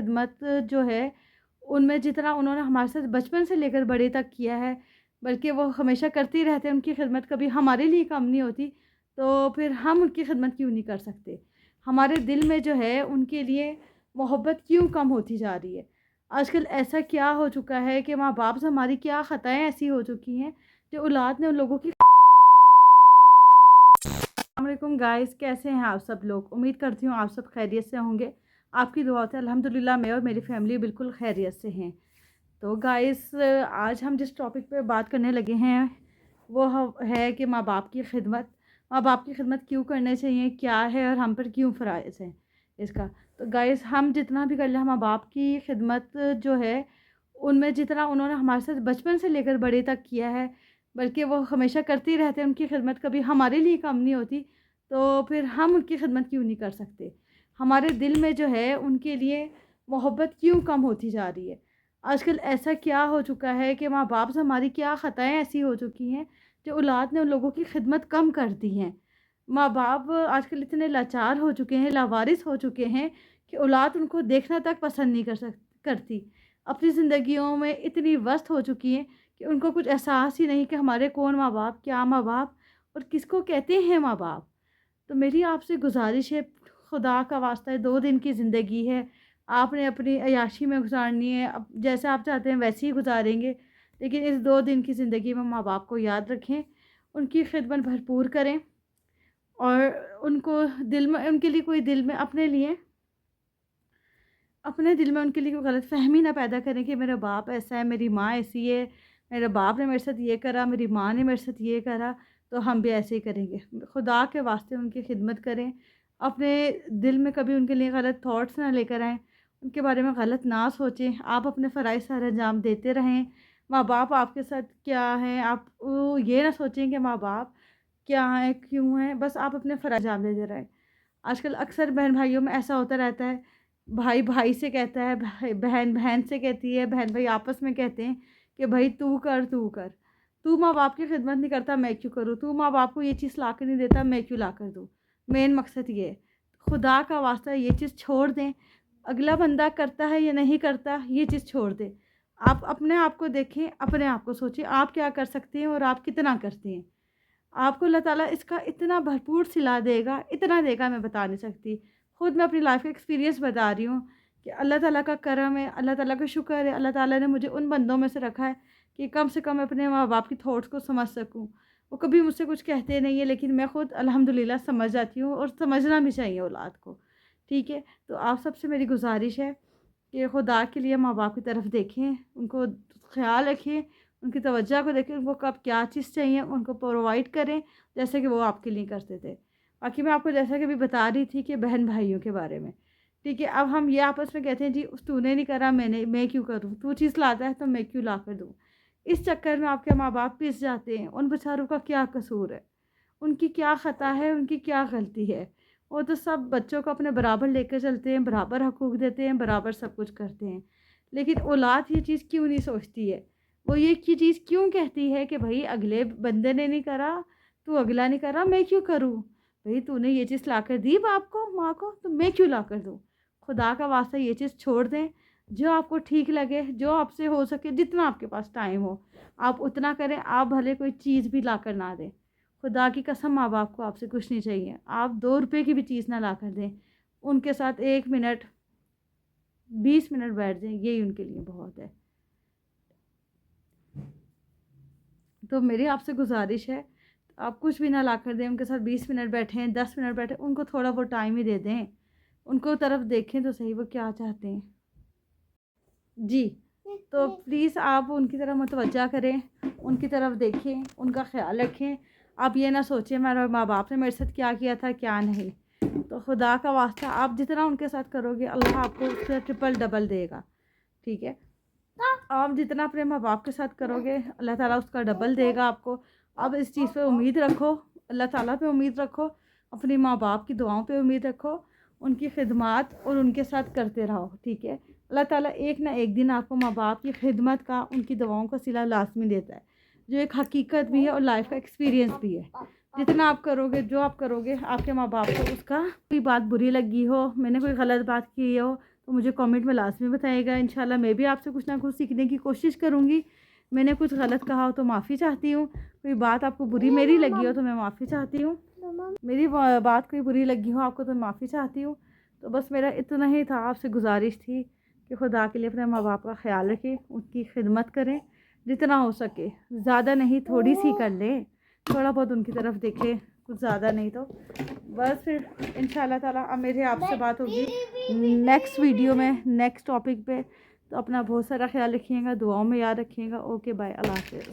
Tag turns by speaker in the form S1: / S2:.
S1: خدمت جو ہے ان میں جتنا انہوں نے ہمارے ساتھ بچپن سے لے کر بڑے تک کیا ہے، بلکہ وہ ہمیشہ کرتے ہی رہتے ہیں، ان کی خدمت کبھی ہمارے لیے کم نہیں ہوتی، تو پھر ہم ان کی خدمت کیوں نہیں کر سکتے؟ ہمارے دل میں جو ہے ان کے لیے محبت کیوں کم ہوتی جا رہی ہے؟ آج کل ایسا کیا ہو چکا ہے کہ ماں باپ سے ہماری کیا خطائیں ایسی ہو چکی ہیں جو اولاد نے ان لوگوں کی۔ السلام علیکم گائز، کیسے ہیں آپ سب لوگ؟ امید کرتی ہوں آپ سب خیریت سے ہوں گے۔ آپ کی دعا سے الحمدللہ میں اور میری فیملی بالکل خیریت سے ہیں۔ تو گائز، آج ہم جس ٹاپک پہ بات کرنے لگے ہیں وہ ہے کہ ماں باپ کی خدمت۔ ماں باپ کی خدمت کیوں کرنے چاہیے، کیا ہے اور ہم پر کیوں فرائض ہے اس کا۔ تو گائز، ہم جتنا بھی کر لیں، ماں باپ کی خدمت جو ہے ان میں جتنا انہوں نے ہمارے ساتھ بچپن سے لے کر بڑے تک کیا ہے، بلکہ وہ ہمیشہ کرتے ہی رہتے ہیں، ان کی خدمت کبھی ہمارے لیے کم نہیں ہوتی، تو پھر ہم ان کی خدمت کیوں نہیں کر سکتے؟ ہمارے دل میں جو ہے ان کے لیے محبت کیوں کم ہوتی جا رہی ہے؟ آج کل ایسا کیا ہو چکا ہے کہ ماں باپ سے ہماری کیا خطائیں ایسی ہو چکی ہیں جو اولاد نے ان لوگوں کی خدمت کم کر دی ہیں؟ ماں باپ آج کل اتنے لاچار ہو چکے ہیں، لاوارث ہو چکے ہیں کہ اولاد ان کو دیکھنا تک پسند نہیں کرتی، اپنی زندگیوں میں اتنی وست ہو چکی ہیں کہ ان کو کچھ احساس ہی نہیں کہ ہمارے کون ماں باپ، کیا ماں باپ اور کس کو کہتے ہیں ماں باپ۔ تو میری آپ سے گزارش ہے، خدا کا واسطہ ہے، 2 دن کی زندگی ہے، آپ نے اپنی عیاشی میں گزارنی ہے، اب جیسے آپ چاہتے ہیں ویسے ہی گزاریں گے، لیکن اس 2 دن کی زندگی میں ماں باپ کو یاد رکھیں، ان کی خدمت بھرپور کریں، اور ان کو دل میں، ان کے لیے کوئی دل میں اپنے دل میں ان کے لیے کوئی غلط فہمی نہ پیدا کریں کہ میرا باپ ایسا ہے، میری ماں ایسی ہے، میرے باپ نے میرے ساتھ یہ کرا، میری ماں نے میرے ساتھ یہ کرا، تو ہم بھی ایسے ہی کریں گے۔ خدا کے واسطے ان کی خدمت کریں، اپنے دل میں کبھی ان کے لیے غلط تھاٹس نہ لے کر آئیں، ان کے بارے میں غلط نہ سوچیں، آپ اپنے فرائض سارے انجام دیتے رہیں۔ ماں باپ آپ کے ساتھ کیا ہیں، آپ یہ نہ سوچیں کہ ماں باپ کیا ہیں، کیوں ہیں، بس آپ اپنے فرائض انجام دیتے رہیں۔ آج کل اکثر بہن بھائیوں میں ایسا ہوتا رہتا ہے، بھائی بھائی سے کہتا ہے، بہن بہن سے کہتی ہے، بہن بھائی آپس میں کہتے ہیں کہ بھائی تو کر، تو ماں باپ کی خدمت نہیں کرتا، میں کیوں کروں؟ تو ماں باپ کو یہ چیز لا کے نہیں دیتا، میں کیوں لا کر دوں؟ مین مقصد یہ ہے، خدا کا واسطہ یہ چیز چھوڑ دیں، اگلا بندہ کرتا ہے یا نہیں کرتا یہ چیز چھوڑ دیں، آپ اپنے آپ کو دیکھیں، اپنے آپ کو سوچیں آپ کیا کر سکتے ہیں اور آپ کتنا کرتے ہیں۔ آپ کو اللہ تعالیٰ اس کا اتنا بھرپور صلہ دے گا، اتنا دے گا میں بتا نہیں سکتی۔ خود میں اپنی لائف کا ایکسپیرینس بتا رہی ہوں کہ اللہ تعالیٰ کا کرم ہے، اللہ تعالیٰ کا شکر ہے، اللہ تعالیٰ نے مجھے ان بندوں میں سے رکھا ہے کہ کم سے کم اپنے ماں باپ کی تھاٹس کو سمجھ سکوں۔ وہ کبھی مجھ سے کچھ کہتے نہیں ہیں، لیکن میں خود الحمدللہ سمجھ جاتی ہوں، اور سمجھنا بھی چاہیے اولاد کو، ٹھیک ہے؟ تو آپ سب سے میری گزارش ہے کہ خدا کے لیے ماں باپ کی طرف دیکھیں، ان کو خیال رکھیں، ان کی توجہ کو دیکھیں، ان کو کب کیا چیز چاہیے ان کو پرووائڈ کریں، جیسے کہ وہ آپ کے لیے کرتے تھے۔ باقی میں آپ کو جیسا کہ بھی بتا رہی تھی کہ بہن بھائیوں کے بارے میں، ٹھیک ہے؟ اب ہم یہ آپس میں کہتے ہیں جی تو نے نہیں کرا، میں کیوں کروں، تو چیز لاتا ہے تو میں کیوں لا کر دوں؟ اس چکر میں آپ کے ماں باپ پس جاتے ہیں۔ ان بیچاروں کا کیا قصور ہے، ان کی کیا خطا ہے، ان کی کیا غلطی ہے؟ وہ تو سب بچوں کو اپنے برابر لے کے چلتے ہیں، برابر حقوق دیتے ہیں، برابر سب کچھ کرتے ہیں، لیکن اولاد یہ چیز کیوں نہیں سوچتی ہے؟ وہ یہ کی چیز کیوں کہتی ہے کہ بھائی اگلے بندے نے نہیں کرا، تو اگلا نہیں کرا، میں کیوں کروں؟ بھائی تو نے یہ چیز لا کر دی باپ کو، ماں کو، تو میں کیوں لا کر دوں؟ خدا کا واسطہ یہ چیز چھوڑ دیں، جو آپ کو ٹھیک لگے، جو آپ سے ہو سکے، جتنا آپ کے پاس ٹائم ہو آپ اتنا کریں، آپ بھلے کوئی چیز بھی لا کر نہ دیں، خدا کی قسم ماں باپ کو آپ سے کچھ نہیں چاہیے، آپ 2 روپے کی بھی چیز نہ لا کر دیں، ان کے ساتھ 1 منٹ 20 منٹ بیٹھ جائیں، یہی ان کے لیے بہت ہے۔ تو میری آپ سے گزارش ہے، آپ کچھ بھی نہ لا کر دیں، ان کے ساتھ 20 منٹ بیٹھیں، 10 منٹ بیٹھیں، ان کو تھوڑا بہت ٹائم ہی دے دیں، ان کو طرف دیکھیں تو صحیح وہ کیا چاہتے ہیں جی۔ تو پلیز آپ ان کی طرف متوجہ کریں، ان کی طرف دیکھیں، ان کا خیال رکھیں، آپ یہ نہ سوچیں میرے ماں باپ نے میرے ساتھ کیا کیا تھا کیا نہیں۔ تو خدا کا واسطہ آپ جتنا ان کے ساتھ کرو گے اللہ آپ کو اس سے ٹرپل ڈبل دے گا، ٹھیک ہے؟ آپ جتنا اپنے ماں باپ کے ساتھ کرو گے اللہ تعالیٰ اس کا ڈبل دے گا آپ کو۔ اب اس چیز پہ امید رکھو، اللہ تعالیٰ پہ امید رکھو، اپنی ماں باپ کی دعاؤں پہ امید رکھو، ان کی خدمات اور ان کے ساتھ کرتے رہو، ٹھیک ہے؟ اللہ تعالیٰ ایک نہ ایک دن آپ کو ماں باپ کی خدمت کا، ان کی دعاؤں کا صلہ لازمی دیتا ہے، جو ایک حقیقت بھی ہے اور لائف کا ایکسپیرینس بھی ہے۔ جتنا آپ کرو گے، جو آپ کرو گے، آپ کے ماں باپ کو اس کا کوئی بات بری لگی ہو، میں نے کوئی غلط بات کی ہو تو مجھے کامنٹ میں لازمی بتائے گا. انشاءاللہ میں بھی آپ سے کچھ نہ کچھ سیکھنے کی کوشش کروں گی. میں نے کچھ غلط کہا ہو تو معافی چاہتی ہوں. کوئی بات آپ کو بری میری لگی ہو تو میں معافی چاہتی ہوں. میری بات کوئی بری لگی ہو آپ کو تو معافی چاہتی ہوں. تو بس میرا اتنا ہی تھا، آپ سے گزارش تھی کہ خدا کے لیے اپنے ماں باپ کا خیال رکھیں، ان کی خدمت کریں جتنا ہو سکے. زیادہ نہیں، تھوڑی سی کر لیں، تھوڑا بہت ان کی طرف دیکھیں، کچھ زیادہ نہیں تو بس. پھر انشاءاللہ تعالیٰ اب میرے آپ سے بات ہوگی نیکسٹ ویڈیو میں، نیکسٹ ٹاپک پہ. تو اپنا بہت سارا خیال رکھیے گا، دعاؤں میں یاد رکھیے گا. اوکے بائے، اللہ حافظ.